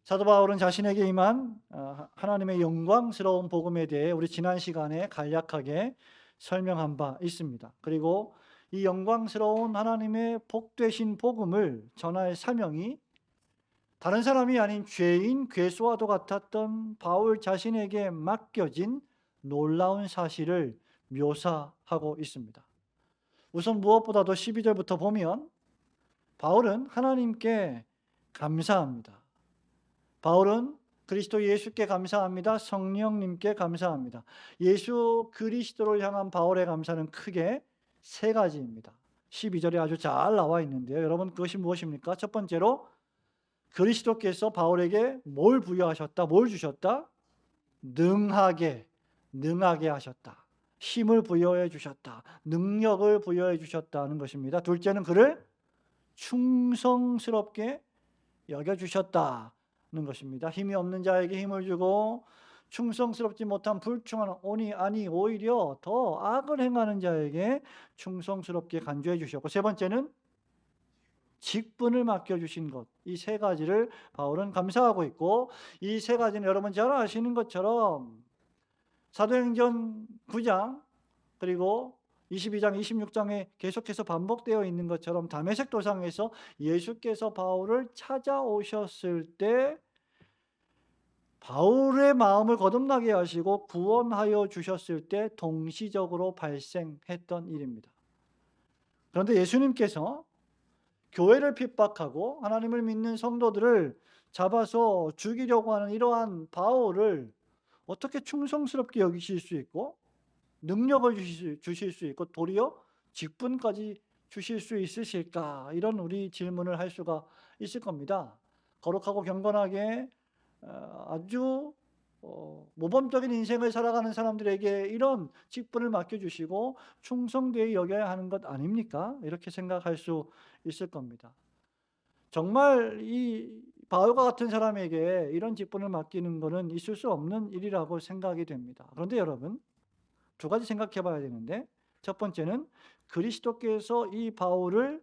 사도 바울은 자신에게 임한 하나님의 영광스러운 복음에 대해 우리 지난 시간에 간략하게 설명한 바 있습니다. 그리고 이 영광스러운 하나님의 복되신 복음을 전할 사명이 다른 사람이 아닌 죄인 괴수와도 같았던 바울 자신에게 맡겨진 놀라운 사실을 묘사하고 있습니다. 우선 무엇보다도 12절부터 보면 바울은 하나님께 감사합니다. 바울은 그리스도 예수께 감사합니다. 성령님께 감사합니다. 예수 그리스도를 향한 바울의 감사는 크게 세 가지입니다. 12절에 아주 잘 나와 있는데요. 여러분, 그것이 무엇입니까? 첫 번째로 그리스도께서 바울에게 뭘 부여하셨다? 뭘 주셨다? 능하게 하셨다. 힘을 부여해 주셨다. 능력을 부여해 주셨다는 것입니다. 둘째는 그를 충성스럽게 여겨 주셨다는 것입니다. 힘이 없는 자에게 힘을 주고 충성스럽지 못한 불충한 아니 오히려 더 악을 행하는 자에게 충성스럽게 간주해 주셨고, 세 번째는 직분을 맡겨주신 것, 이 세 가지를 바울은 감사하고 있고, 이 세 가지는 여러분 잘 아시는 것처럼 사도행전 9장 그리고 22장, 26장에 계속해서 반복되어 있는 것처럼 다메섹 도상에서 예수께서 바울을 찾아오셨을 때 바울의 마음을 거듭나게 하시고 구원하여 주셨을 때 동시적으로 발생했던 일입니다. 그런데 예수님께서 교회를 핍박하고 하나님을 믿는 성도들을 잡아서 죽이려고 하는 이러한 바울을 어떻게 충성스럽게 여기실 수 있고 능력을 주실 수 있고 도리어 직분까지 주실 수 있으실까? 이런 우리 질문을 할 수가 있을 겁니다. 거룩하고 경건하게 아주 모범적인 인생을 살아가는 사람들에게 이런 직분을 맡겨주시고 충성되이 여겨야 하는 것 아닙니까? 이렇게 생각할 수 있을 겁니다. 정말 이 바울과 같은 사람에게 이런 직분을 맡기는 것은 있을 수 없는 일이라고 생각이 됩니다. 그런데 여러분, 두 가지 생각해 봐야 되는데, 첫 번째는 그리스도께서 이 바울을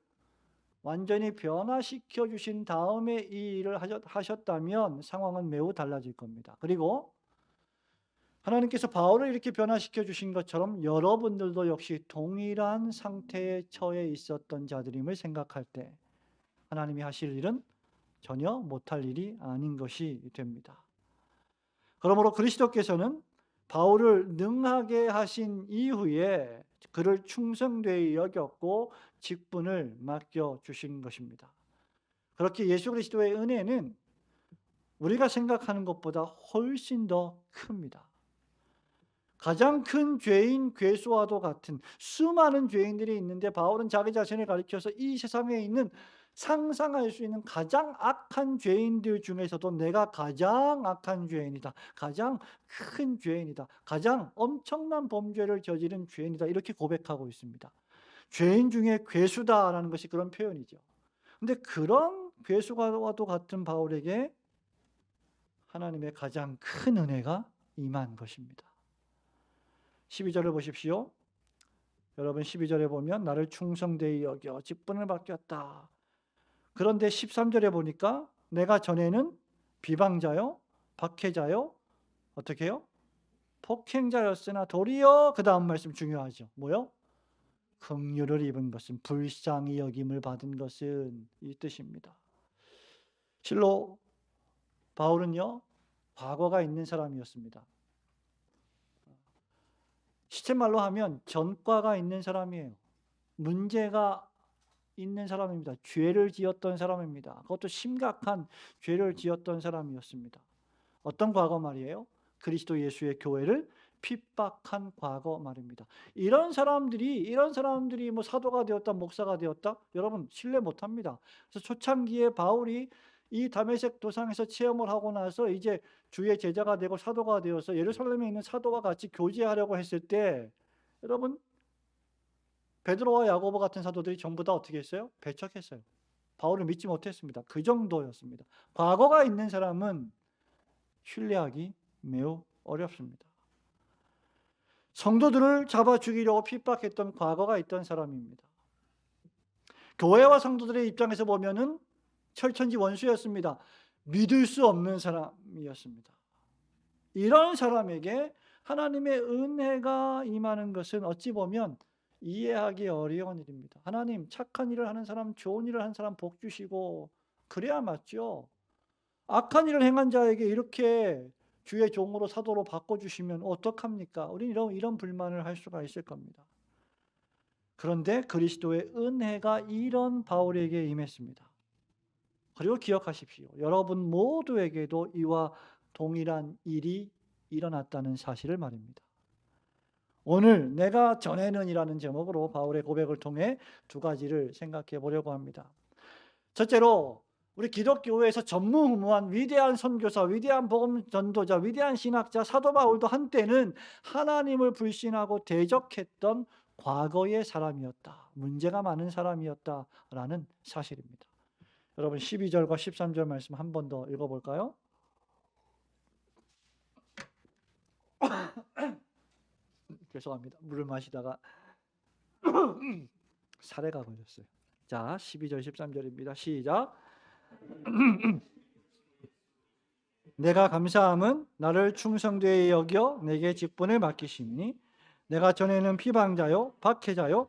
완전히 변화시켜 주신 다음에 이 일을 하셨다면 상황은 매우 달라질 겁니다. 그리고 하나님께서 바울을 이렇게 변화시켜 주신 것처럼 여러분들도 역시 동일한 상태에 처해 있었던 자들임을 생각할 때 하나님이 하실 일은 전혀 못할 일이 아닌 것이 됩니다. 그러므로 그리스도께서는 바울을 능하게 하신 이후에 그를 충성되이 여겼고 직분을 맡겨 주신 것입니다. 그렇게 예수 그리스도의 은혜는 우리가 생각하는 것보다 훨씬 더 큽니다. 가장 큰 죄인 괴수와도 같은 수많은 죄인들이 있는데 바울은 자기 자신을 가리켜서 이 세상에 있는 상상할 수 있는 가장 악한 죄인들 중에서도 내가 가장 악한 죄인이다. 가장 큰 죄인이다. 가장 엄청난 범죄를 저지른 죄인이다. 이렇게 고백하고 있습니다. 죄인 중에 괴수다라는 것이 그런 표현이죠. 근데 그런 괴수와도 같은 바울에게 하나님의 가장 큰 은혜가 임한 것입니다. 12절을 보십시오. 여러분 12절에 보면 나를 충성되이 여겨 직분을 맡겼다. 그런데 13절에 보니까 내가 전에는 비방자요, 박해자요, 어떻게 해요? 폭행자였으나 도리어 그 다음 말씀 중요하죠. 뭐요? 긍휼을 입은 것은 불쌍히 여김을 받은 것은 이 뜻입니다. 실로 바울은요 과거가 있는 사람이었습니다. 시체말로 하면 전과가 있는 사람이에요. 문제가 있는 사람입니다. 죄를 지었던 사람입니다. 그것도 심각한 죄를 지었던 사람이었습니다. 어떤 과거 말이에요? 그리스도 예수의 교회를 핍박한 과거 말입니다. 이런 사람들이 뭐 사도가 되었다, 목사가 되었다? 여러분 신뢰 못 합니다. 그래서 초창기에 바울이 이 다메섹 도상에서 체험을 하고 나서 이제 주의 제자가 되고 사도가 되어서 예루살렘에 있는 사도와 같이 교제하려고 했을 때 여러분 베드로와 야고보 같은 사도들이 전부 다 어떻게 했어요? 배척했어요. 바울을 믿지 못했습니다. 그 정도였습니다. 과거가 있는 사람은 신뢰하기 매우 어렵습니다. 성도들을 잡아 죽이려고 핍박했던 과거가 있던 사람입니다. 교회와 성도들의 입장에서 보면은 철천지 원수였습니다. 믿을 수 없는 사람이었습니다. 이런 사람에게 하나님의 은혜가 임하는 것은 어찌 보면 이해하기 어려운 일입니다. 하나님 착한 일을 하는 사람, 좋은 일을 하는 사람 복 주시고 그래야 맞죠. 악한 일을 행한 자에게 이렇게 주의 종으로 사도로 바꿔주시면 어떡합니까? 우리는 이런 불만을 할 수가 있을 겁니다. 그런데 그리스도의 은혜가 이런 바울에게 임했습니다. 그리고 기억하십시오. 여러분 모두에게도 이와 동일한 일이 일어났다는 사실을 말입니다. 오늘 내가 전에는이라는 제목으로 바울의 고백을 통해 두 가지를 생각해 보려고 합니다. 첫째로 우리 기독교회에서 전무후무한 위대한 선교사, 위대한 복음 전도자, 위대한 신학자 사도 바울도 한때는 하나님을 불신하고 대적했던 과거의 사람이었다. 문제가 많은 사람이었다라는 사실입니다. 여러분 12절과 13절 말씀 한 번 더 읽어볼까요? 죄송합니다. 물을 마시다가 사례가 걸렸어요. 자, 12절 13절입니다. 시작. 내가 감사함은 나를 충성되이 여겨 내게 직분을 맡기시니 내가 전에는 비방자요 박해자요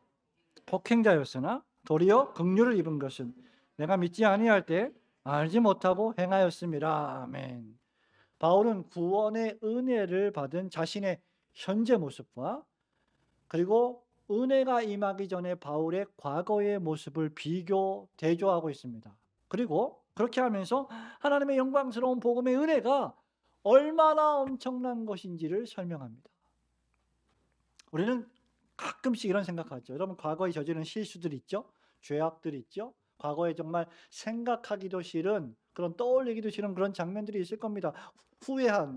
폭행자였으나 도리어 긍휼을 입은 것은 내가 믿지 아니할 때 알지 못하고 행하였음이라. 아멘. 바울은 구원의 은혜를 받은 자신의 현재 모습과 그리고 은혜가 임하기 전에 바울의 과거의 모습을 대조하고 있습니다. 그리고 그렇게 하면서 하나님의 영광스러운 복음의 은혜가 얼마나 엄청난 것인지를 설명합니다. 우리는 가끔씩 이런 생각하죠. 여러분 과거에 저지른 실수들 있죠? 죄악들 있죠? 과거에 정말 생각하기도 싫은 그런 떠올리기도 싫은 그런 장면들이 있을 겁니다.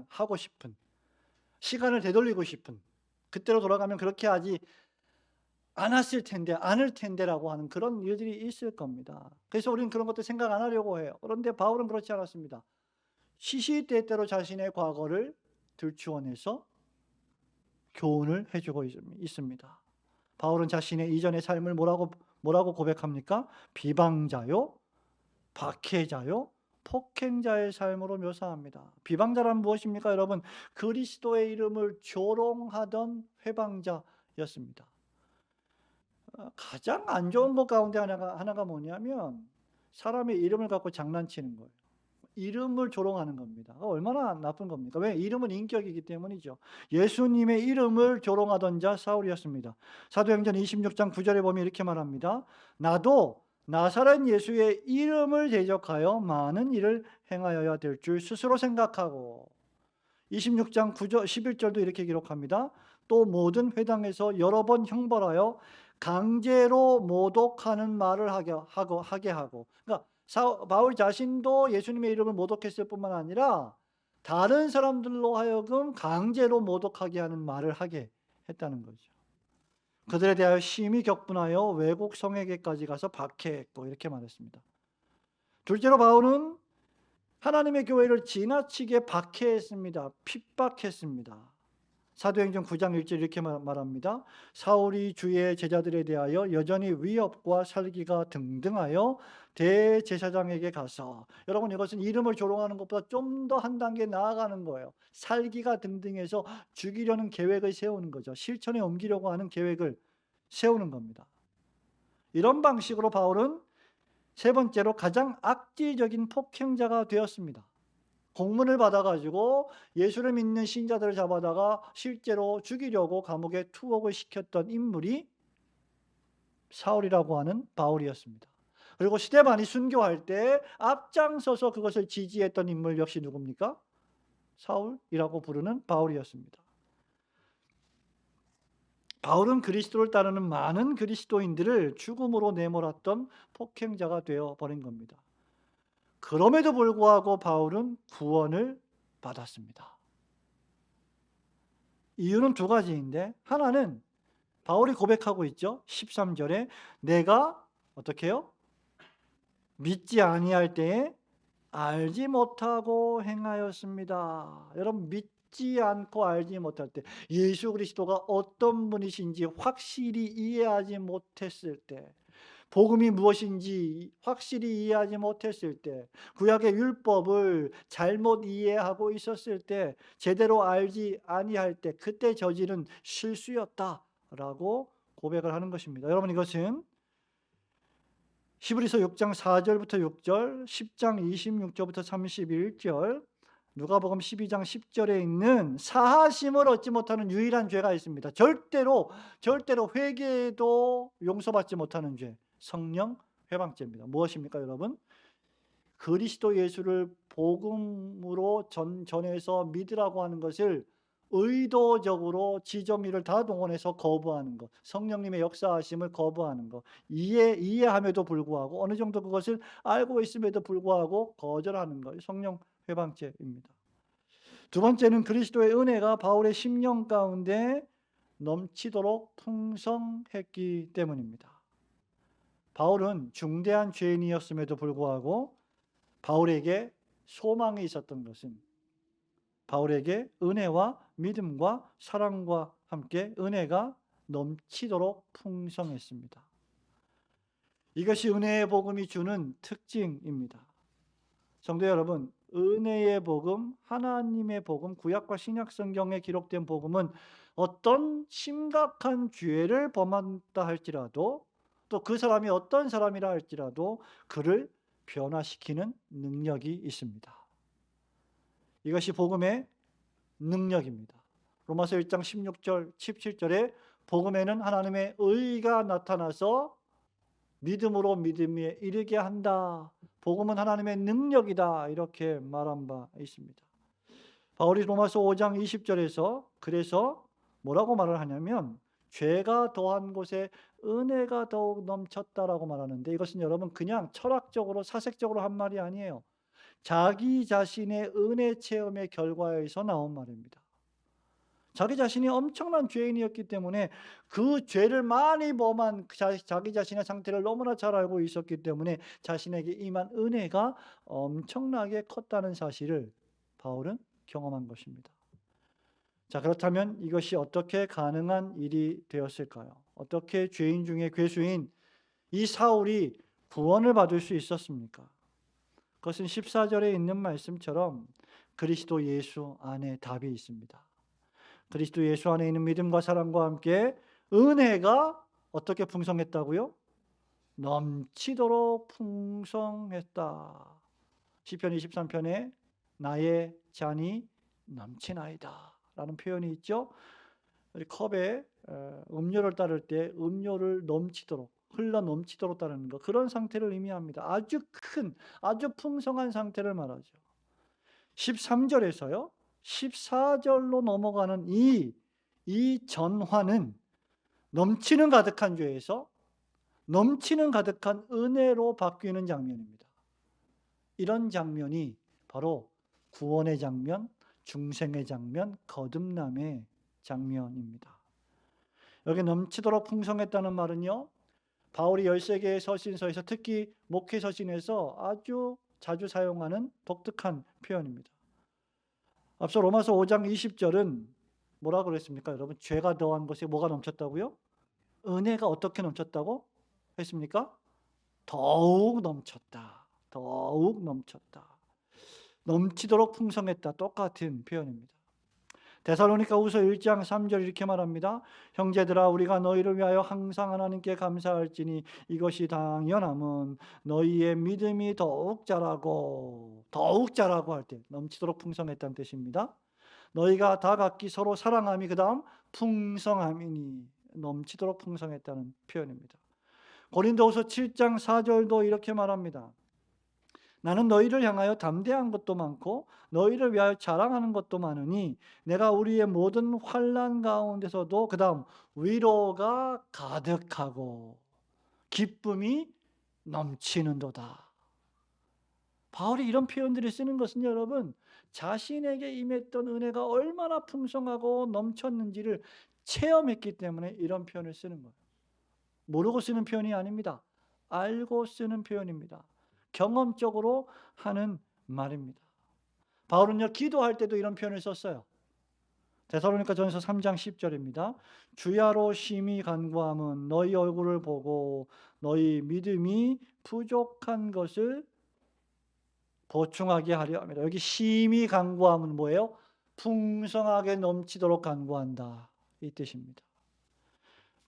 하고 싶은, 시간을 되돌리고 싶은, 그때로 돌아가면 그렇게 하지 않았을 텐데, 않을 텐데라고 하는 그런 일들이 있을 겁니다. 그래서 우리는 그런 것도 생각 안 하려고 해요. 그런데 바울은 그렇지 않았습니다. 시시때때로 자신의 과거를 들추어내서 교훈을 해주고 있습니다. 바울은 자신의 이전의 삶을 뭐라고 고백합니까? 비방자요, 박해자요, 폭행자의 삶으로 묘사합니다. 비방자란 무엇입니까, 여러분? 그리스도의 이름을 조롱하던 회방자였습니다. 가장 안 좋은 것 가운데 하나가 뭐냐면 사람의 이름을 갖고 장난치는 거예요. 이름을 조롱하는 겁니다. 얼마나 나쁜 겁니까? 왜? 이름은 인격이기 때문이죠. 예수님의 이름을 조롱하던 자 사울이었습니다. 사도행전 26장 9절에 보면 이렇게 말합니다. 나도 나사렛 예수의 이름을 대적하여 많은 일을 행하여야 될 줄 스스로 생각하고 26장 9절 11절도 이렇게 기록합니다. 또 모든 회당에서 여러 번 형벌하여 강제로 모독하는 말을 하게 하고 그러니까 바울 자신도 예수님의 이름을 모독했을 뿐만 아니라 다른 사람들로 하여금 강제로 모독하게 하는 말을 하게 했다는 거죠. 그들에 대하여 심히 격분하여 외국 성에게까지 가서 박해했고 이렇게 말했습니다. 둘째로 바울은 하나님의 교회를 지나치게 박해했습니다. 핍박했습니다. 사도행전 9장 1절 이렇게 말합니다. 사울이 주의 제자들에 대하여 여전히 위협과 살기가 등등하여 대제사장에게 가서, 여러분 이것은 이름을 조롱하는 것보다 좀 더 한 단계 나아가는 거예요. 살기가 등등해서 죽이려는 계획을 세우는 거죠. 실천에 옮기려고 하는 계획을 세우는 겁니다. 이런 방식으로 바울은 세 번째로 가장 악질적인 폭행자가 되었습니다. 공문을 받아가지고 예수를 믿는 신자들을 잡아다가 실제로 죽이려고 감옥에 투옥을 시켰던 인물이 사울이라고 하는 바울이었습니다. 그리고 스데반이 순교할 때 앞장서서 그것을 지지했던 인물 역시 누굽니까? 사울이라고 부르는 바울이었습니다. 바울은 그리스도를 따르는 많은 그리스도인들을 죽음으로 내몰았던 폭행자가 되어버린 겁니다. 그럼에도 불구하고 바울은 구원을 받았습니다. 이유는 두 가지인데, 하나는 바울이 고백하고 있죠. 13절에 내가 어떻게 해요? 믿지 아니할 때에 알지 못하고 행하였습니다. 여러분 믿지 않고 알지 못할 때, 예수 그리스도가 어떤 분이신지 확실히 이해하지 못했을 때, 복음이 무엇인지 확실히 이해하지 못했을 때, 구약의 율법을 잘못 이해하고 있었을 때, 제대로 알지 아니할 때, 그때 저지른 실수였다라고 고백을 하는 것입니다. 여러분, 이것은 히브리서 6장 4절부터 6절, 10장 26절부터 31절, 누가복음 12장 10절에 있는 사하심을 얻지 못하는 유일한 죄가 있습니다. 절대로 회개해도 용서받지 못하는 죄, 성령 회방죄입니다. 무엇입니까, 여러분? 그리스도 예수를 복음으로 전해서 믿으라고 하는 것을 의도적으로 지정의를 다 동원해서 거부하는 것, 성령님의 역사하심을 거부하는 것, 이해함에도 불구하고 어느 정도 그것을 알고 있음에도 불구하고 거절하는 것, 성령 회방죄입니다. 두 번째는 그리스도의 은혜가 바울의 심령 가운데 넘치도록 풍성했기 때문입니다. 바울은 중대한 죄인이었음에도 불구하고 바울에게 소망이 있었던 것은 바울에게 은혜와 믿음과 사랑과 함께 은혜가 넘치도록 풍성했습니다. 이것이 은혜의 복음이 주는 특징입니다. 성도 여러분, 은혜의 복음, 하나님의 복음, 구약과 신약 성경에 기록된 복음은 어떤 심각한 죄를 범한다 할지라도, 또 그 사람이 어떤 사람이라 할지라도 그를 변화시키는 능력이 있습니다. 이것이 복음의 능력입니다. 로마서 1장 16절, 17절에 복음에는 하나님의 의가 나타나서 믿음으로 믿음에 이르게 한다. 복음은 하나님의 능력이다. 이렇게 말한 바 있습니다. 바울이 로마서 5장 20절에서 그래서 뭐라고 말을 하냐면 죄가 더한 곳에 은혜가 더욱 넘쳤다라고 말하는데, 이것은 여러분 그냥 철학적으로 사색적으로 한 말이 아니에요. 자기 자신의 은혜 체험의 결과에서 나온 말입니다. 자기 자신이 엄청난 죄인이었기 때문에 그 죄를 많이 범한 자기 자신의 상태를 너무나 잘 알고 있었기 때문에 자신에게 임한 은혜가 엄청나게 컸다는 사실을 바울은 경험한 것입니다. 자, 그렇다면 이것이 어떻게 가능한 일이 되었을까요? 어떻게 죄인 중에 괴수인 이 사울이 구원을 받을 수 있었습니까? 그것은 14절에 있는 말씀처럼 그리스도 예수 안에 답이 있습니다. 그리스도 예수 안에 있는 믿음과 사랑과 함께 은혜가 어떻게 풍성했다고요? 넘치도록 풍성했다. 시편 23편에 나의 잔이 넘치나이다 라는 표현이 있죠. 컵에 음료를 따를 때 음료를 넘치도록, 흘러 넘치도록 따르는 것, 그런 상태를 의미합니다. 아주 큰, 아주 풍성한 상태를 말하죠. 13절에서요 14절로 넘어가는 이 전환은 넘치는 가득한 죄에서 넘치는 가득한 은혜로 바뀌는 장면입니다. 이런 장면이 바로 구원의 장면, 중생의 장면, 거듭남의 장면입니다. 여기 넘치도록 풍성했다는 말은요, 바울이 13개의 서신서에서 특히 목회 서신에서 아주 자주 사용하는 독특한 표현입니다. 앞서 로마서 5장 20절은 뭐라고 그랬습니까? 여러분, 죄가 더한 것에 뭐가 넘쳤다고요? 은혜가 어떻게 넘쳤다고 했습니까? 더욱 넘쳤다. 더욱 넘쳤다. 넘치도록 풍성했다. 똑같은 표현입니다. 데살로니가후서 1장 3절 이렇게 말합니다. 형제들아, 우리가 너희를 위하여 항상 하나님께 감사할지니 이것이 당연함은 너희의 믿음이 더욱 자라고 할 때 넘치도록 풍성했다는 뜻입니다. 너희가 다 각기 서로 사랑함이 그 다음 풍성함이니 넘치도록 풍성했다는 표현입니다. 고린도후서 7장 4절도 이렇게 말합니다. 나는 너희를 향하여 담대한 것도 많고 너희를 위하여 자랑하는 것도 많으니 내가 우리의 모든 환난 가운데서도 그 다음 위로가 가득하고 기쁨이 넘치는도다. 바울이 이런 표현들을 쓰는 것은 여러분, 자신에게 임했던 은혜가 얼마나 풍성하고 넘쳤는지를 체험했기 때문에 이런 표현을 쓰는 거예요. 모르고 쓰는 표현이 아닙니다. 알고 쓰는 표현입니다. 경험적으로 하는 말입니다. 바울은요, 기도할 때도 이런 표현을 썼어요. 데살로니가전서 3장 10절입니다. 주야로 심히 간구함은 너희 얼굴을 보고 너희 믿음이 부족한 것을 보충하게 하려 합니다. 여기 심히 간구함은 뭐예요? 풍성하게 넘치도록 간구한다, 이 뜻입니다.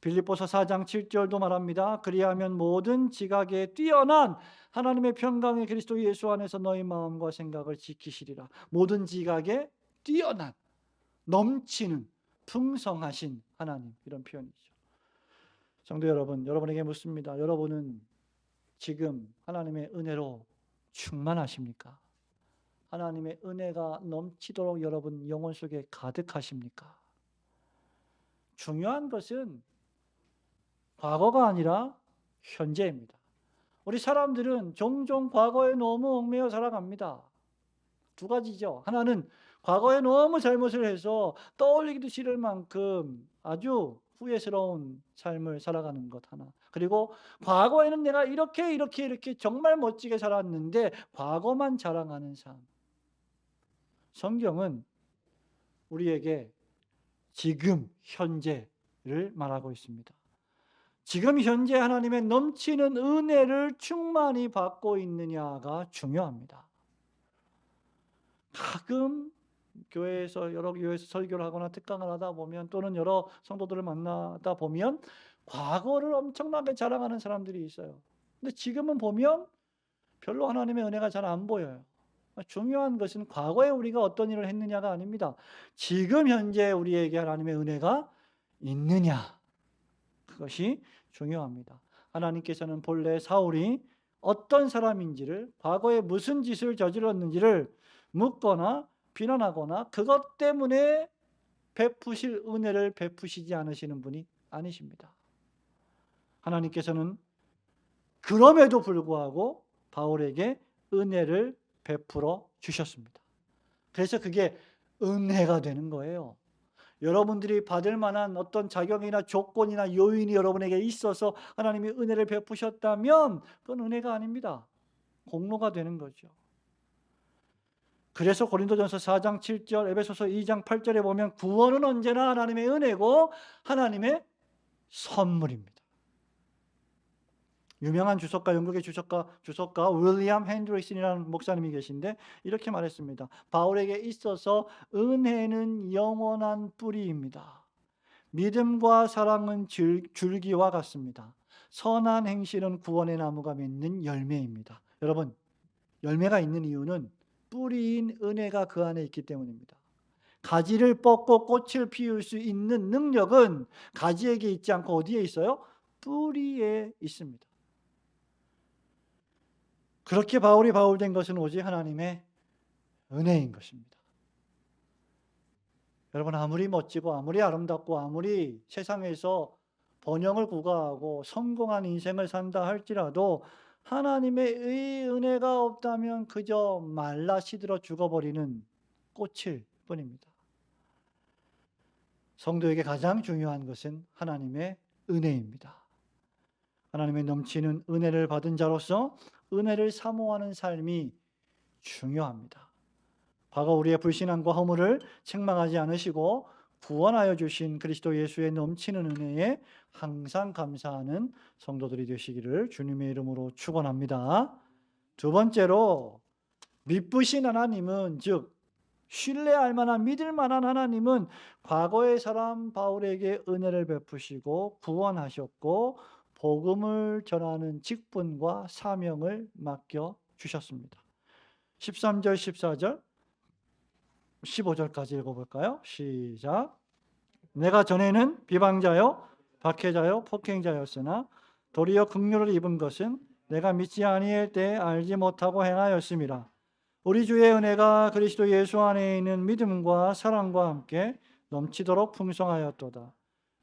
빌립보서 4장 7절도 말합니다. 그리하면 모든 지각에 뛰어난 하나님의 평강의 그리스도 예수 안에서 너희 마음과 생각을 지키시리라. 모든 지각에 뛰어난, 넘치는, 풍성하신 하나님, 이런 표현이죠. 성도 여러분, 여러분에게 묻습니다. 여러분은 지금 하나님의 은혜로 충만하십니까? 하나님의 은혜가 넘치도록 여러분 영혼 속에 가득하십니까? 중요한 것은 과거가 아니라 현재입니다. 우리 사람들은 종종 과거에 너무 얽매여 살아갑니다. 두 가지죠. 하나는 과거에 너무 잘못을 해서 떠올리기도 싫을 만큼 아주 후회스러운 삶을 살아가는 것 하나. 그리고 과거에는 내가 이렇게 정말 멋지게 살았는데 과거만 자랑하는 삶. 성경은 우리에게 지금 현재를 말하고 있습니다. 지금 현재 하나님의 넘치는 은혜를 충만히 받고 있느냐가 중요합니다. 가끔 교회에서 여러 교회에서 설교를 하거나 특강을 하다 보면 또는 여러 성도들을 만나다 보면 과거를 엄청나게 자랑하는 사람들이 있어요. 근데 지금은 보면 별로 하나님의 은혜가 잘 안 보여요. 중요한 것은 과거에 우리가 어떤 일을 했느냐가 아닙니다. 지금 현재 우리에게 하나님의 은혜가 있느냐, 그것이 중요합니다. 하나님께서는 본래 사울이 어떤 사람인지를, 과거에 무슨 짓을 저질렀는지를 묻거나 비난하거나 그것 때문에 베푸실 은혜를 베푸시지 않으시는 분이 아니십니다. 하나님께서는 그럼에도 불구하고 바울에게 은혜를 베풀어 주셨습니다. 그래서 그게 은혜가 되는 거예요. 여러분들이 받을 만한 어떤 자격이나 조건이나 요인이 여러분에게 있어서 하나님이 은혜를 베푸셨다면 그건 은혜가 아닙니다. 공로가 되는 거죠. 그래서 고린도전서 4장 7절, 에베소서 2장 8절에 보면 구원은 언제나 하나님의 은혜고 하나님의 선물입니다. 유명한 주석가, 영국의 주석가 윌리엄 핸드릭슨이라는 목사님이 계신데 이렇게 말했습니다. 바울에게 있어서 은혜는 영원한 뿌리입니다. 믿음과 사랑은 줄기와 같습니다. 선한 행실은 구원의 나무가 맺는 열매입니다. 여러분, 열매가 있는 이유는 뿌리인 은혜가 그 안에 있기 때문입니다. 가지를 뻗고 꽃을 피울 수 있는 능력은 가지에게 있지 않고 어디에 있어요? 뿌리에 있습니다. 그렇게 바울이 바울된 것은 오직 하나님의 은혜인 것입니다. 여러분, 아무리 멋지고 아무리 아름답고 아무리 세상에서 번영을 구가하고 성공한 인생을 산다 할지라도 하나님의 은혜가 없다면 그저 말라 시들어 죽어버리는 꽃일 뿐입니다. 성도에게 가장 중요한 것은 하나님의 은혜입니다. 하나님의 넘치는 은혜를 받은 자로서 은혜를 사모하는 삶이 중요합니다. 과거 우리의 불신앙과 허물을 책망하지 않으시고 구원하여 주신 그리스도 예수의 넘치는 은혜에 항상 감사하는 성도들이 되시기를 주님의 이름으로 축원합니다. 두 번째로 미쁘신 하나님은, 즉 신뢰할 만한, 믿을 만한 하나님은 과거의 사람 바울에게 은혜를 베푸시고 구원하셨고 복음을 전하는 직분과 사명을 맡겨 주셨습니다. 13절, 14절, 15절까지 읽어볼까요? 시작. 내가 전에는 비방자요 박해자요 폭행자였으나 도리어 긍휼을 입은 것은 내가 믿지 아니할 때 알지 못하고 행하였음이라. 우리 주의 은혜가 그리스도 예수 안에 있는 믿음과 사랑과 함께 넘치도록 풍성하였도다.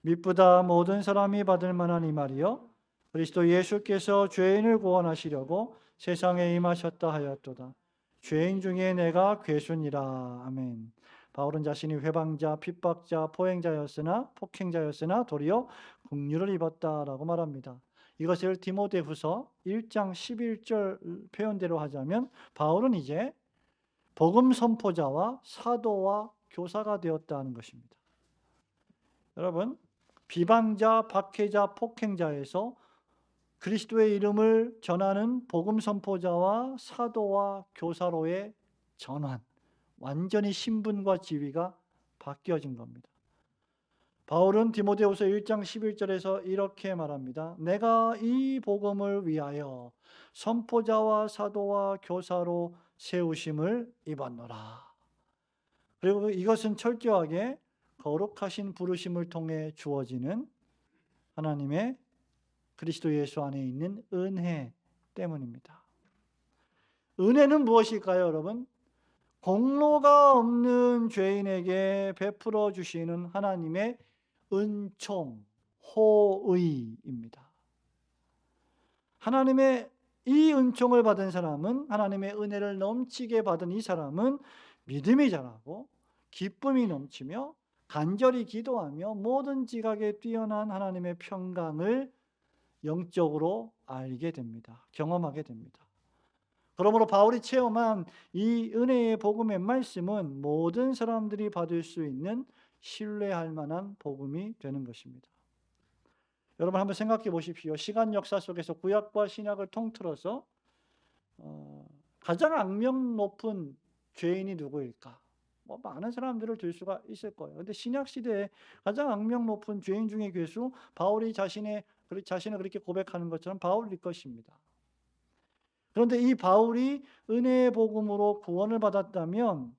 미쁘다 모든 사람이 받을 만한 이 말이요 그리스도 예수께서 죄인을 구원하시려고 세상에 임하셨다 하였도다. 죄인 중에 내가 괴순이라. 아멘. 바울은 자신이 회방자, 핍박자, 포행자였으나 폭행자였으나 도리어 긍휼을 입었다라고 말합니다. 이것을 디모데후서 1장 11절 표현대로 하자면 바울은 이제 복음 선포자와 사도와 교사가 되었다는 것입니다. 여러분, 비방자, 박해자, 폭행자에서 그리스도의 이름을 전하는 복음 선포자와 사도와 교사로의 전환, 완전히 신분과 지위가 바뀌어진 겁니다. 바울은 디모데후서 1장 11절에서 이렇게 말합니다. 내가 이 복음을 위하여 선포자와 사도와 교사로 세우심을 입었노라. 그리고 이것은 철저하게 거룩하신 부르심을 통해 주어지는 하나님의 그리스도 예수 안에 있는 은혜 때문입니다. 은혜는 무엇일까요, 여러분? 공로가 없는 죄인에게 베풀어 주시는 하나님의 은총, 호의입니다. 하나님의 이 은총을 받은 사람은, 하나님의 은혜를 넘치게 받은 이 사람은 믿음이 자라고 기쁨이 넘치며 간절히 기도하며 모든 지각에 뛰어난 하나님의 평강을 영적으로 알게 됩니다. 경험하게 됩니다. 그러므로 바울이 체험한 이 은혜의 복음의 말씀은 모든 사람들이 받을 수 있는 신뢰할 만한 복음이 되는 것입니다. 여러분 한번 생각해 보십시오. 시간 역사 속에서 구약과 신약을 통틀어서 가장 악명 높은 죄인이 누구일까? 많은 사람들을 들 수가 있을 거예요. 그런데 신약 시대에 가장 악명 높은 죄인 중의 괴수, 바울이 자신을 그렇게 고백하는 것처럼 바울일 것입니다. 그런데 이 바울이 은혜의 복음으로 구원을 받았다면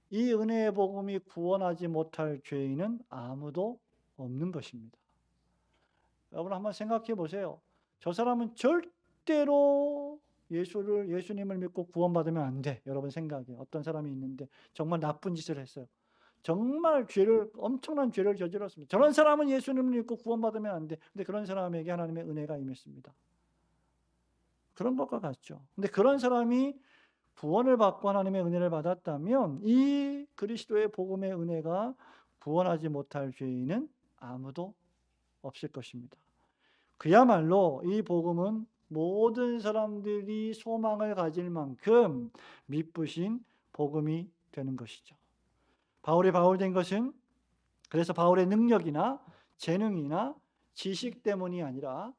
이 은혜의 복음이 구원하지 못할 죄인은 아무도 없는 것입니다. 여러분 한번 생각해 보세요. 저 사람은 절대로 예수님을 믿고 구원받으면 안 돼. 여러분 생각에 어떤 사람이 있는데 정말 나쁜 짓을 했어요. 정말 엄청난 죄를 저질렀습니다. 저런 사람은 예수님을 믿고 구원받으면 안 돼. 근데 그런 사람에게 하나님의 은혜가 임했습니다. 그런 것과 같죠. 근데 그런 사람이 구원을 받고 하나님의 은혜를 받았다면 이 그리스도의 복음의 은혜가 구원하지 못할 죄인은 아무도 없을 것입니다. 그야말로 이 복음은 모든 사람들이 소망을 가질 만큼 미쁘신 복음이 되는 것이죠. 바울이 바울된 것은 그래서 바울의 능력이나 재능이나 지식 때문이 아니라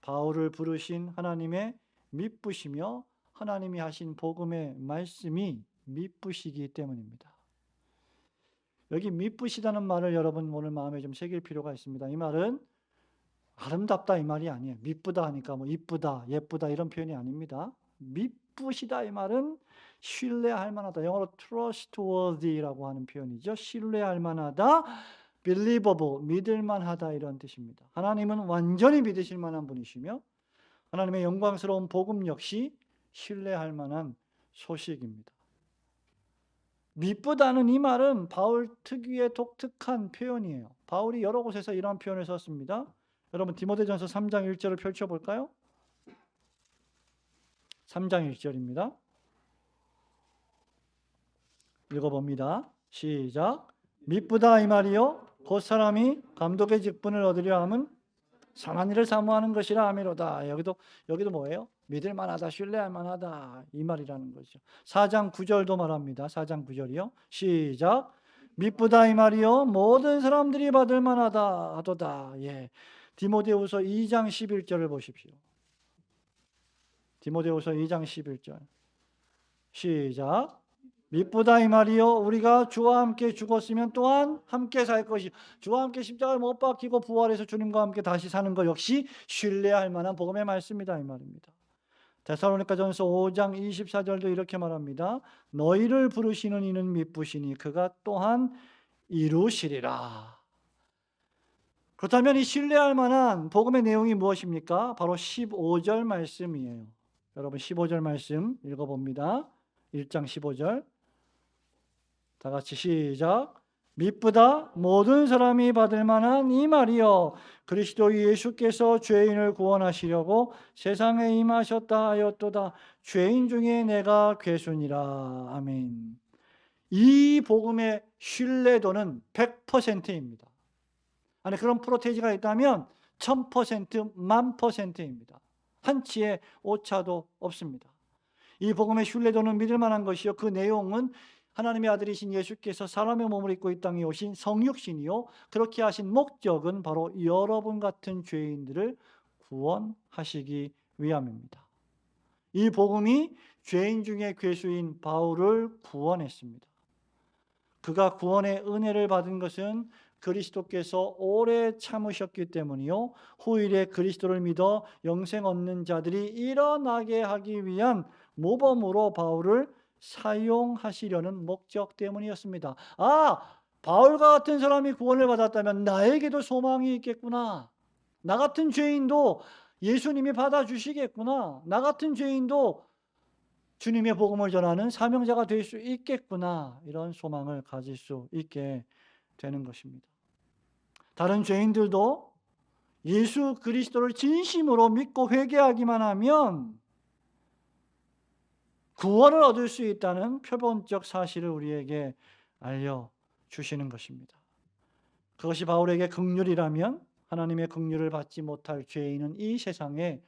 바울을 부르신 하나님의 미쁘시며 하나님이 하신 복음의 말씀이 미쁘시기 때문입니다. 여기 미쁘시다는 말을 여러분 오늘 마음에 좀 새길 필요가 있습니다. 이 말은 아름답다 이 말이 아니에요. 미쁘다 하니까 이쁘다, 예쁘다 이런 표현이 아닙니다. 미쁘시다 이 말은 신뢰할 만하다. 영어로 trustworthy라고 하는 표현이죠. 신뢰할 만하다, believable, 믿을 만하다 이런 뜻입니다. 하나님은 완전히 믿으실 만한 분이시며 하나님의 영광스러운 복음 역시 신뢰할 만한 소식입니다. 미쁘다는 이 말은 바울 특유의 독특한 표현이에요. 바울이 여러 곳에서 이런 표현을 썼습니다. 여러분 디모데전서 3장 1절을 펼쳐볼까요? 3장 1절입니다. 읽어봅니다. 시작. 미쁘다 이 말이요 곧 사람이 감독의 직분을 얻으려 함은 선한 일을 사모하는 것이라 아미로다. 여기도 뭐예요? 믿을 만하다, 신뢰할 만하다 이 말이라는 거죠. 4장 9절도 말합니다. 4장 9절이요. 시작. 미쁘다 이 말이요 모든 사람들이 받을 만하다 하도다. 예. 디모데후서 2장 11절을 보십시오. 디모데후서 2장 11절. 시작. 미쁘다 이 말이요 우리가 주와 함께 죽었으면 또한 함께 살 것이 주와 함께 십자가를 못 박히고 부활해서 주님과 함께 다시 사는 것 역시 신뢰할 만한 복음의 말씀이다 이 말입니다. 데살로니가전서 5장 24절도 이렇게 말합니다. 너희를 부르시는 이는 미쁘시니 그가 또한 이루시리라. 그렇다면 이 신뢰할 만한 복음의 내용이 무엇입니까? 바로 15절 말씀이에요. 여러분 15절 말씀 읽어봅니다. 1장 15절 다 같이 시작. 미쁘다 모든 사람이 받을 만한 이 말이요 그리스도 예수께서 죄인을 구원하시려고 세상에 임하셨다 하였도다. 죄인 중에 내가 괴순이라. 아멘. 이 복음의 신뢰도는 100%입니다. 안에 그런 프로테이지가 있다면 1000%, 10,000%입니다. 한치의 오차도 없습니다. 이 복음의 신뢰도는 믿을 만한 것이요 그 내용은 하나님의 아들이신 예수께서 사람의 몸을 입고 이 땅에 오신 성육신이요, 그렇게 하신 목적은 바로 여러분 같은 죄인들을 구원하시기 위함입니다. 이 복음이 죄인 중에 괴수인 바울을 구원했습니다. 그가 구원의 은혜를 받은 것은 그리스도께서 오래 참으셨기 때문이요, 후일에 그리스도를 믿어 영생 얻는 자들이 일어나게 하기 위한 모범으로 바울을 사용하시려는 목적 때문이었습니다. 바울과 같은 사람이 구원을 받았다면 나에게도 소망이 있겠구나. 나 같은 죄인도 예수님이 받아주시겠구나. 나 같은 죄인도 주님의 복음을 전하는 사명자가 될 수 있겠구나. 이런 소망을 가질 수 있게 되는 것입니다. 다른 죄인들도 예수 그리스도를 진심으로 믿고 회개하기만 하면 구원을 얻을 수 있다는 표본적 사실을 우리에게 알려주시는 것입니다. 그것이 바울에게 긍휼이라면 하나님의 긍휼을 받지 못할 죄인은 이 세상에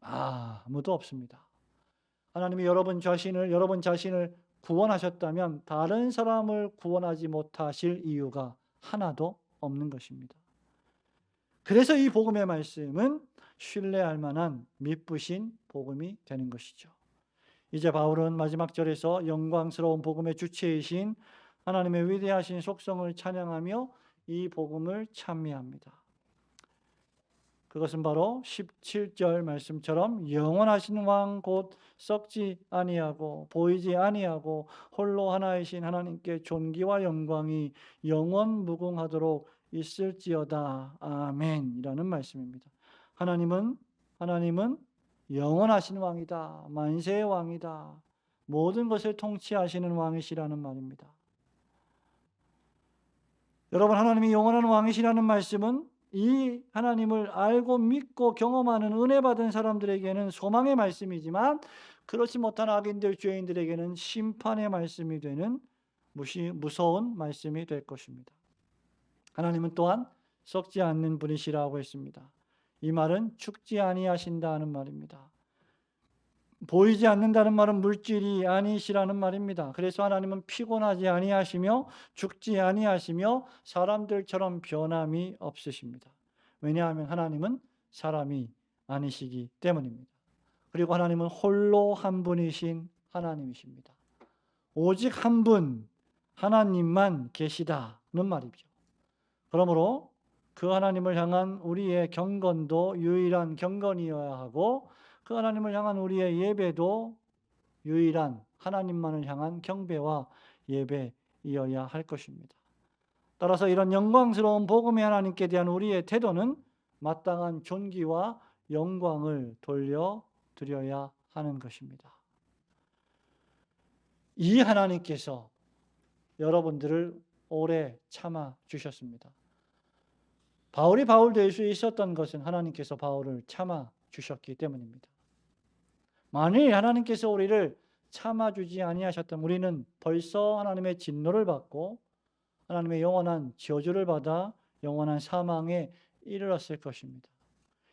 아무도 없습니다. 하나님이 여러분 자신을 구원하셨다면 다른 사람을 구원하지 못하실 이유가 하나도 없는 것입니다. 그래서 이 복음의 말씀은 신뢰할 만한 미쁘신 복음이 되는 것이죠. 이제 바울은 마지막 절에서 영광스러운 복음의 주체이신 하나님의 위대하신 속성을 찬양하며 이 복음을 찬미합니다. 그것은 바로 17절 말씀처럼 영원하신 왕 곧 썩지 아니하고 보이지 아니하고 홀로 하나이신 하나님께 존귀와 영광이 영원 무궁하도록 있을지어다. 아멘이라는 말씀입니다. 하나님은 영원하신 왕이다. 만세의 왕이다. 모든 것을 통치하시는 왕이시라는 말입니다. 여러분, 하나님이 영원한 왕이시라는 말씀은 이 하나님을 알고 믿고 경험하는 은혜 받은 사람들에게는 소망의 말씀이지만 그렇지 못한 악인들, 죄인들에게는 심판의 말씀이 되는 무서운 말씀이 될 것입니다. 하나님은 또한 썩지 않는 분이시라고 했습니다. 이 말은 죽지 아니하신다는 말입니다. 보이지 않는다는 말은 물질이 아니시라는 말입니다. 그래서 하나님은 피곤하지 아니하시며 죽지 아니하시며 사람들처럼 변함이 없으십니다. 왜냐하면 하나님은 사람이 아니시기 때문입니다. 그리고 하나님은 홀로 한 분이신 하나님이십니다. 오직 한 분, 하나님만 계시다는 말이죠. 그러므로 그 하나님을 향한 우리의 경건도 유일한 경건이어야 하고 그 하나님을 향한 우리의 예배도 유일한 하나님만을 향한 경배와 예배이어야 할 것입니다. 따라서 이런 영광스러운 복음의 하나님께 대한 우리의 태도는 마땅한 존귀와 영광을 돌려드려야 하는 것입니다. 이 하나님께서 여러분들을 오래 참아 주셨습니다. 바울이 바울 될 수 있었던 것은 하나님께서 바울을 참아 주셨기 때문입니다. 만일 하나님께서 우리를 참아주지 아니하셨다면 우리는 벌써 하나님의 진노를 받고 하나님의 영원한 저주를 받아 영원한 사망에 이르렀을 것입니다.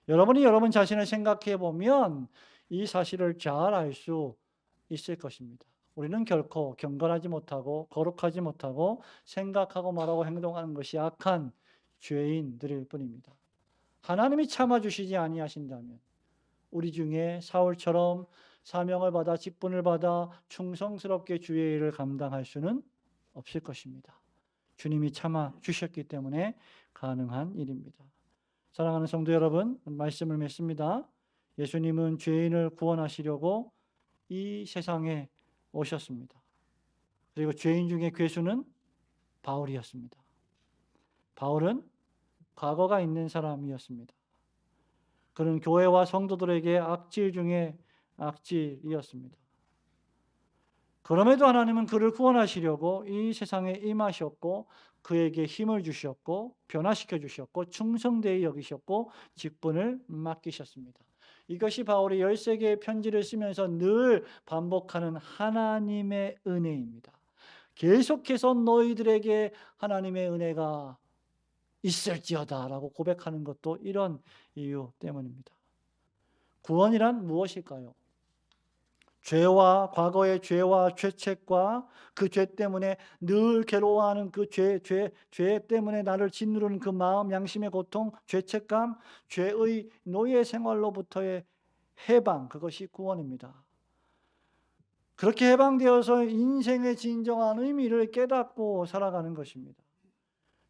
여러분이 여러분 자신을 생각해 보면 이 사실을 잘 알 수 있을 것입니다. 우리는 결코 경건하지 못하고 거룩하지 못하고 생각하고 말하고 행동하는 것이 악한 죄인들일 뿐입니다. 하나님이 참아주시지 아니하신다면 우리 중에 사울처럼 사명을 받아 직분을 받아 충성스럽게 주의 일을 감당할 수는 없을 것입니다. 주님이 참아 주셨기 때문에 가능한 일입니다. 사랑하는 성도 여러분, 말씀을 맺습니다. 예수님은 죄인을 구원하시려고 이 세상에 오셨습니다. 그리고 죄인 중에 괴수는 바울이었습니다. 바울은 과거가 있는 사람이었습니다. 그는 교회와 성도들에게 악질 중에 악질이었습니다. 그럼에도 하나님은 그를 구원하시려고 이 세상에 임하셨고 그에게 힘을 주셨고 변화시켜 주셨고 충성되이 여기셨고 직분을 맡기셨습니다. 이것이 바울이 13개의 편지를 쓰면서 늘 반복하는 하나님의 은혜입니다. 계속해서 너희들에게 하나님의 은혜가 있을지어다라고 고백하는 것도 이런 이유 때문입니다. 구원이란 무엇일까요? 죄와 과거의 죄와 죄책과 그 죄 때문에 늘 괴로워하는 그 죄 때문에 나를 짓누르는 그 마음, 양심의 고통, 죄책감, 죄의 노예 생활로부터의 해방, 그것이 구원입니다. 그렇게 해방되어서 인생의 진정한 의미를 깨닫고 살아가는 것입니다.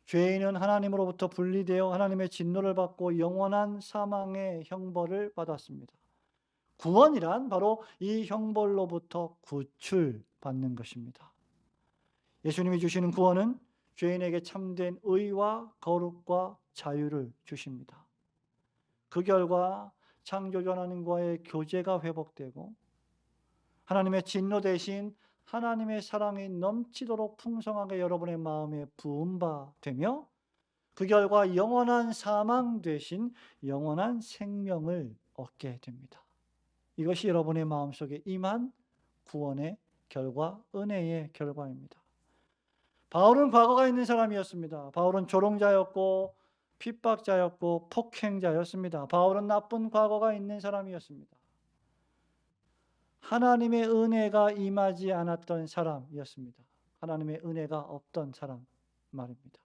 죄인은 하나님으로부터 분리되어 하나님의 진노를 받고 영원한 사망의 형벌을 받았습니다. 구원이란 바로 이 형벌로부터 구출받는 것입니다. 예수님이 주시는 구원은 죄인에게 참된 의와 거룩과 자유를 주십니다. 그 결과 창조주 하나님과의 교제가 회복되고 하나님의 진노 대신 하나님의 사랑이 넘치도록 풍성하게 여러분의 마음에 부은 바 되며 그 결과 영원한 사망 대신 영원한 생명을 얻게 됩니다. 이것이 여러분의 마음속에 임한 구원의 결과, 은혜의 결과입니다. 바울은 과거가 있는 사람이었습니다. 바울은 조롱자였고 핍박자였고 폭행자였습니다. 바울은 나쁜 과거가 있는 사람이었습니다. 하나님의 은혜가 임하지 않았던 사람이었습니다. 하나님의 은혜가 없던 사람 말입니다.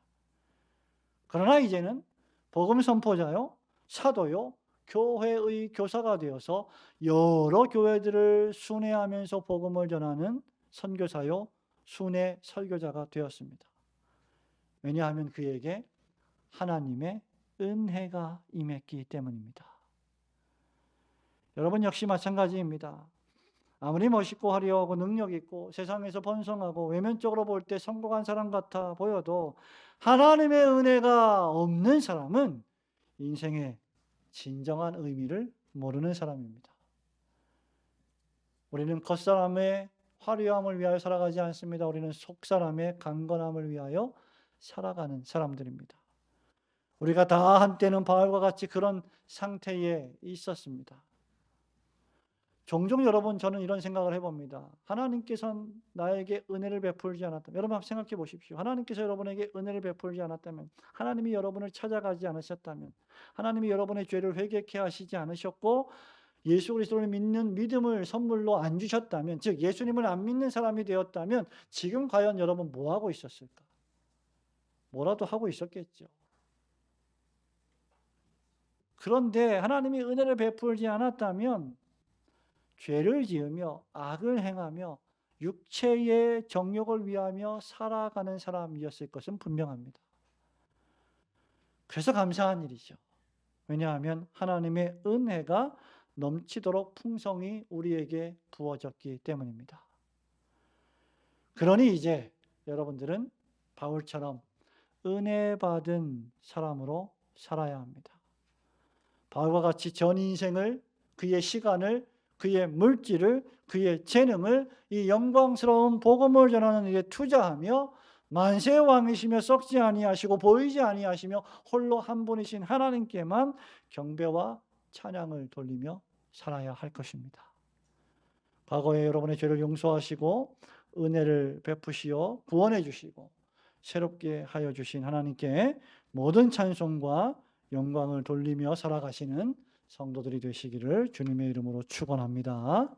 그러나 이제는 복음 선포자요, 사도요, 교회의 교사가 되어서 여러 교회들을 순회하면서 복음을 전하는 선교사요, 순회 설교자가 되었습니다. 왜냐하면 그에게 하나님의 은혜가 임했기 때문입니다. 여러분 역시 마찬가지입니다. 아무리 멋있고 화려하고 능력 있고 세상에서 번성하고 외면적으로 볼 때 성공한 사람 같아 보여도 하나님의 은혜가 없는 사람은 인생의 진정한 의미를 모르는 사람입니다. 우리는 겉사람의 화려함을 위하여 살아가지 않습니다. 우리는 속사람의 강건함을 위하여 살아가는 사람들입니다. 우리가 다 한때는 바울과 같이 그런 상태에 있었습니다. 종종 여러분 저는 이런 생각을 해봅니다. 하나님께서는 나에게 은혜를 베풀지 않았다면, 여러분 한번 생각해 보십시오. 하나님께서 여러분에게 은혜를 베풀지 않았다면, 하나님이 여러분을 찾아가지 않으셨다면, 하나님이 여러분의 죄를 회개케 하시지 않으셨고 예수 그리스도를 믿는 믿음을 선물로 안 주셨다면, 즉 예수님을 안 믿는 사람이 되었다면 지금 과연 여러분 뭐 하고 있었을까? 뭐라도 하고 있었겠죠. 그런데 하나님이 은혜를 베풀지 않았다면 죄를 지으며 악을 행하며 육체의 정욕을 위하며 살아가는 사람이었을 것은 분명합니다. 그래서 감사한 일이죠. 왜냐하면 하나님의 은혜가 넘치도록 풍성히 우리에게 부어졌기 때문입니다. 그러니 이제 여러분들은 바울처럼 은혜 받은 사람으로 살아야 합니다. 바울과 같이 전 인생을, 그의 시간을, 그의 물질을, 그의 재능을 이 영광스러운 복음을 전하는 일에 투자하며 만세의 왕이시며 썩지 아니하시고 보이지 아니하시며 홀로 한 분이신 하나님께만 경배와 찬양을 돌리며 살아야 할 것입니다. 과거에 여러분의 죄를 용서하시고 은혜를 베푸시어 구원해 주시고 새롭게 하여 주신 하나님께 모든 찬송과 영광을 돌리며 살아가시는 성도들이 되시기를 주님의 이름으로 축원합니다.